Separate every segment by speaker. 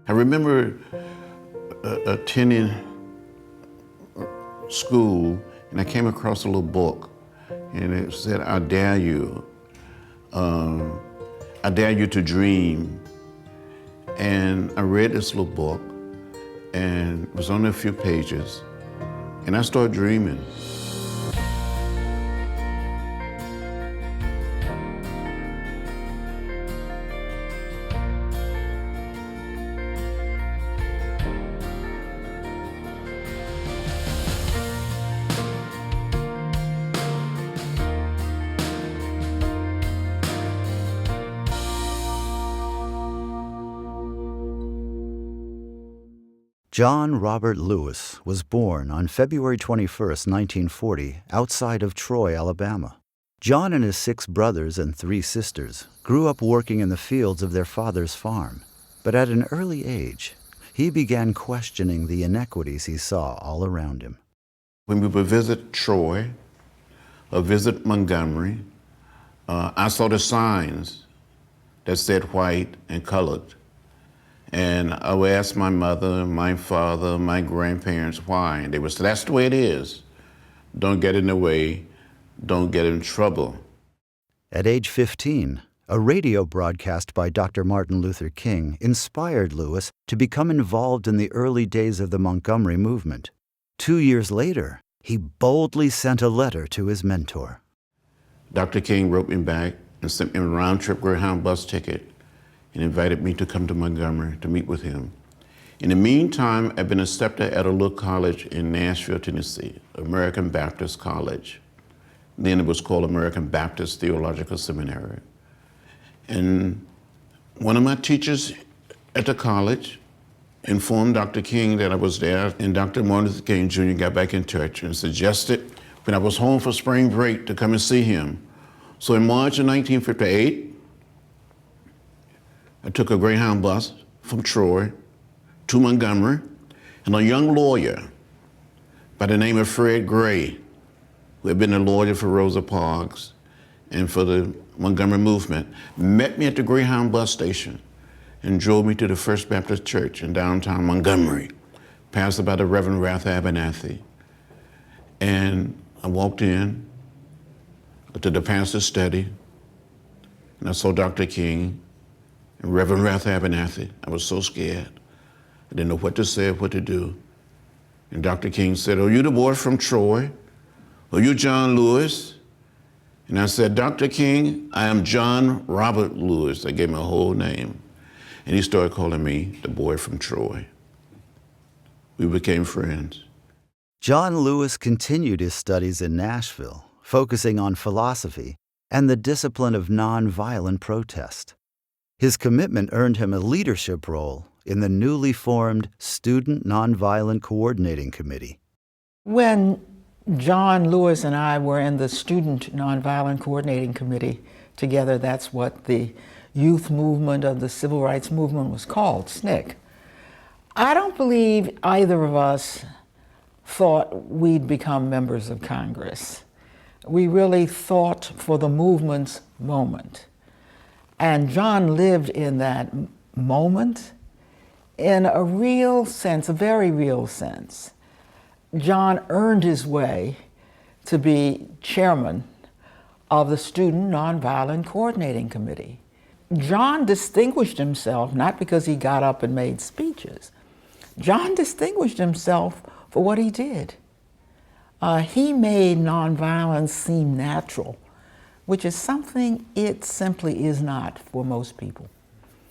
Speaker 1: I remember attending school, and I came across a little book, and it said, I dare you to dream. And I read this little book, and it was only a few pages, and I started dreaming.
Speaker 2: John Robert Lewis was born on February 21, 1940, outside of Troy, Alabama. John and his 6 brothers and 3 sisters grew up working in the fields of their father's farm. But at an early age, he began questioning the inequities he saw all around him.
Speaker 1: When we would visit Troy or visit Montgomery, I saw the signs that said white and colored. And I would ask my mother, my father, my grandparents why. And they would say, that's the way it is. Don't get in the way. Don't get in trouble.
Speaker 2: At age 15, a radio broadcast by Dr. Martin Luther King inspired Lewis to become involved in the early days of the Montgomery movement. 2 years later, he boldly sent a letter to his mentor.
Speaker 1: Dr. King wrote me back and sent me a round-trip Greyhound bus ticket and invited me to come to Montgomery to meet with him. In the meantime, I've been accepted at a little college in Nashville, Tennessee, American Baptist College. Then it was called American Baptist Theological Seminary. And one of my teachers at the college informed Dr. King that I was there, and Dr. Martin Luther King Jr. got back in touch and suggested when I was home for spring break to come and see him. So in March of 1958, I took a Greyhound bus from Troy to Montgomery, and a young lawyer by the name of Fred Gray, who had been a lawyer for Rosa Parks and for the Montgomery movement, met me at the Greyhound bus station and drove me to the First Baptist Church in downtown Montgomery, pastored by the Reverend Ralph Abernathy. And I walked in to the pastor's study, and I saw Dr. King and Reverend Ralph Abernathy. I was so scared. I didn't know what to say or what to do. And Dr. King said, are you the boy from Troy? Are you John Lewis? And I said, Dr. King, I am John Robert Lewis. I gave him my whole name. And he started calling me the boy from Troy. We became friends.
Speaker 2: John Lewis continued his studies in Nashville, focusing on philosophy and the discipline of nonviolent protest. His commitment earned him a leadership role in the newly formed Student Nonviolent Coordinating Committee.
Speaker 3: When John Lewis and I were in the Student Nonviolent Coordinating Committee together, that's what the youth movement of the civil rights movement was called, SNCC. I don't believe either of us thought we'd become members of Congress. We really thought for the movement's moment. And John lived in that moment in a real sense, a very real sense. John earned his way to be chairman of the Student Nonviolent Coordinating Committee. John distinguished himself not because he got up and made speeches. John distinguished himself for what he did. He made nonviolence seem natural, which is something it simply is not for most people.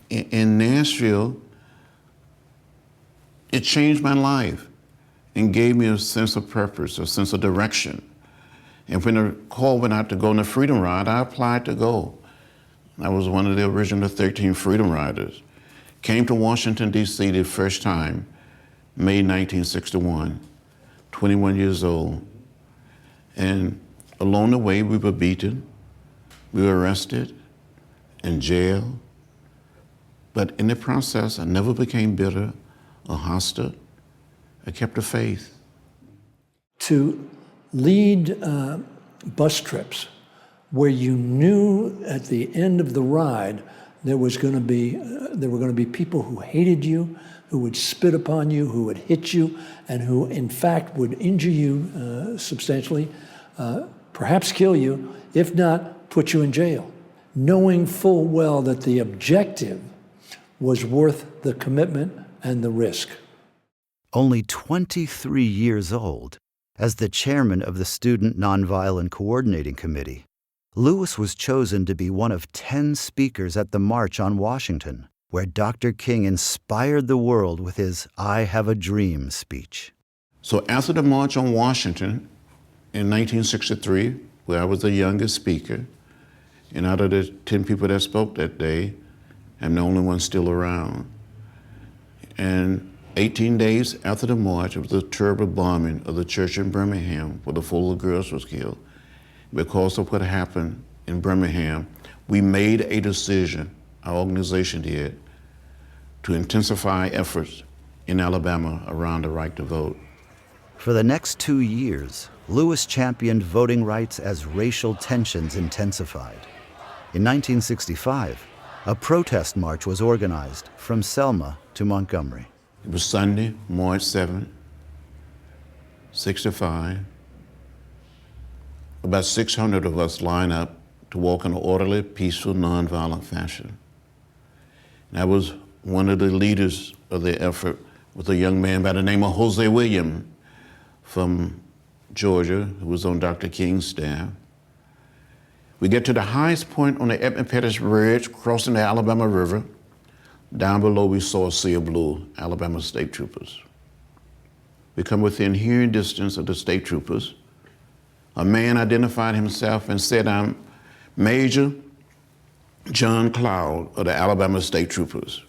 Speaker 1: In Nashville, it changed my life and gave me a sense of purpose, a sense of direction. And when the call went out to go on the Freedom Ride, I applied to go. I was one of the original 13 Freedom Riders. Came to Washington, D.C. the first time, May 1961, 21 years old. And along the way, we were beaten, we were arrested, in jail. But in the process, I never became bitter or hostile. I kept the faith.
Speaker 4: To lead bus trips where you knew at the end of the ride there were going to be people who hated you, who would spit upon you, who would hit you, and who, in fact, would injure you substantially, perhaps kill you, if not put you in jail, knowing full well that the objective was worth the commitment and the risk.
Speaker 2: Only 23 years old, as the chairman of the Student Nonviolent Coordinating Committee, Lewis was chosen to be one of 10 speakers at the March on Washington, where Dr. King inspired the world with his I Have a Dream speech.
Speaker 1: So after the March on Washington in 1963, where I was the youngest speaker, and out of the 10 people that spoke that day, I'm the only one still around. And 18 days after the march, it was a terrible bombing of the church in Birmingham where the 4 little girls was killed. Because of what happened in Birmingham, we made a decision, our organization did, to intensify efforts in Alabama around the right to vote.
Speaker 2: For the next 2 years, Lewis championed voting rights as racial tensions intensified. In 1965, a protest march was organized from Selma to Montgomery.
Speaker 1: It was Sunday, March 7th, 65. About 600 of us lined up to walk in an orderly, peaceful, nonviolent fashion. And I was one of the leaders of the effort with a young man by the name of Jose William from Georgia, who was on Dr. King's staff. We get to the highest point on the Edmund Pettus Bridge, crossing the Alabama River. Down below, we saw a sea of blue, Alabama state troopers. We come within hearing distance of the state troopers. A man identified himself and said, I'm Major John Cloud of the Alabama State Troopers.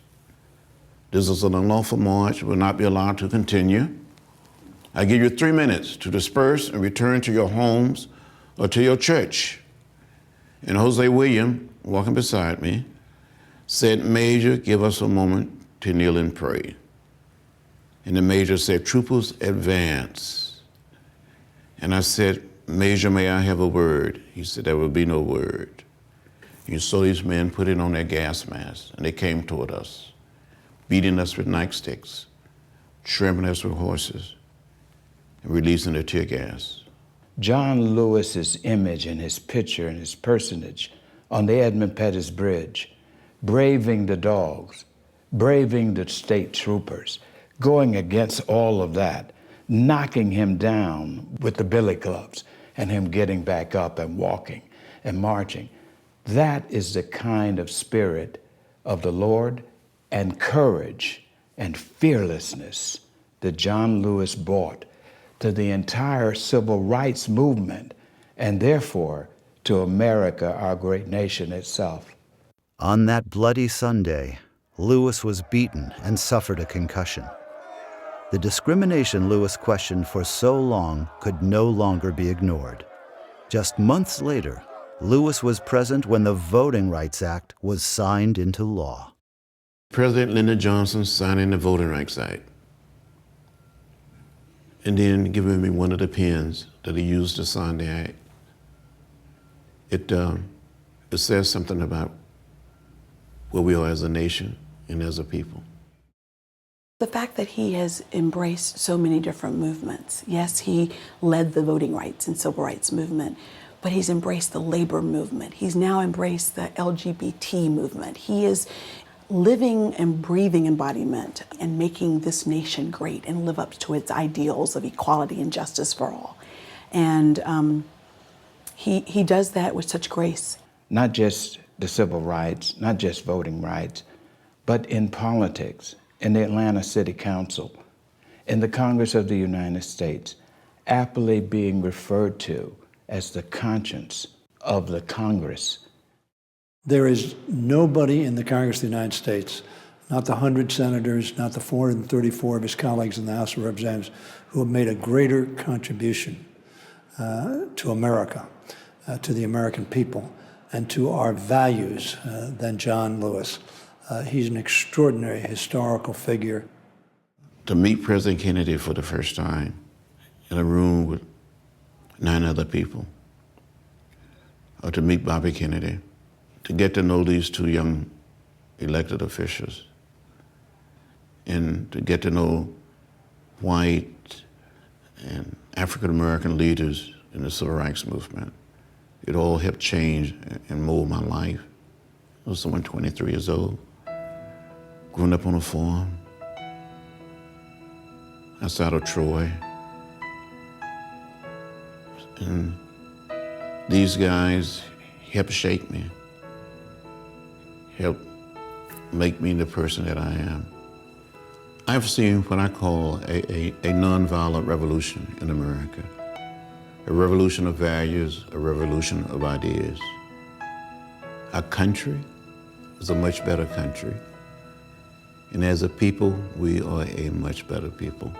Speaker 1: This is an unlawful march, will not be allowed to continue. I give you 3 minutes to disperse and return to your homes or to your church. And Jose William, walking beside me, said, Major, give us a moment to kneel and pray. And the major said, troopers, advance. And I said, Major, may I have a word? He said, there will be no word. You saw these men putting on their gas masks, and they came toward us, beating us with nightsticks, trampling us with horses, and releasing their tear gas.
Speaker 5: John Lewis's image and his picture and his personage on the Edmund Pettus Bridge, braving the dogs, braving the state troopers, going against all of that, knocking him down with the billy clubs, and him getting back up and walking and marching. That is the kind of spirit of the Lord and courage and fearlessness that John Lewis brought to the entire civil rights movement, and therefore to America, our great nation itself.
Speaker 2: On that bloody Sunday, Lewis was beaten and suffered a concussion. The discrimination Lewis questioned for so long could no longer be ignored. Just months later, Lewis was present when the Voting Rights Act was signed into law.
Speaker 1: President Lyndon Johnson signing the Voting Rights Act, and then giving me one of the pens that he used to sign the act. It says something about where we are as a nation and as a people.
Speaker 6: The fact that he has embraced so many different movements. Yes, he led the voting rights and civil rights movement, but he's embraced the labor movement. He's now embraced the LGBT movement. He is living and breathing embodiment and making this nation great and live up to its ideals of equality and justice for all. And he does that with such grace.
Speaker 5: Not just the civil rights, not just voting rights, but in politics, in the Atlanta City Council, in the Congress of the United States, aptly being referred to as the conscience of the Congress.
Speaker 4: There is nobody in the Congress of the United States, not the 100 senators, not the 434 of his colleagues in the House of Representatives, who have made a greater contribution to America, to the American people, and to our values than John Lewis. He's an extraordinary historical figure.
Speaker 1: To meet President Kennedy for the first time in a room with 9 other people, or to meet Bobby Kennedy, to get to know these 2 young elected officials and to get to know white and African-American leaders in the civil rights movement. It all helped change and mold my life. I was someone 23 years old, growing up on a farm outside of Troy. And these guys helped shape me, helped make me the person that I am. I've seen what I call a nonviolent revolution in America. A revolution of values, a revolution of ideas. Our country is a much better country. And as a people, we are a much better people.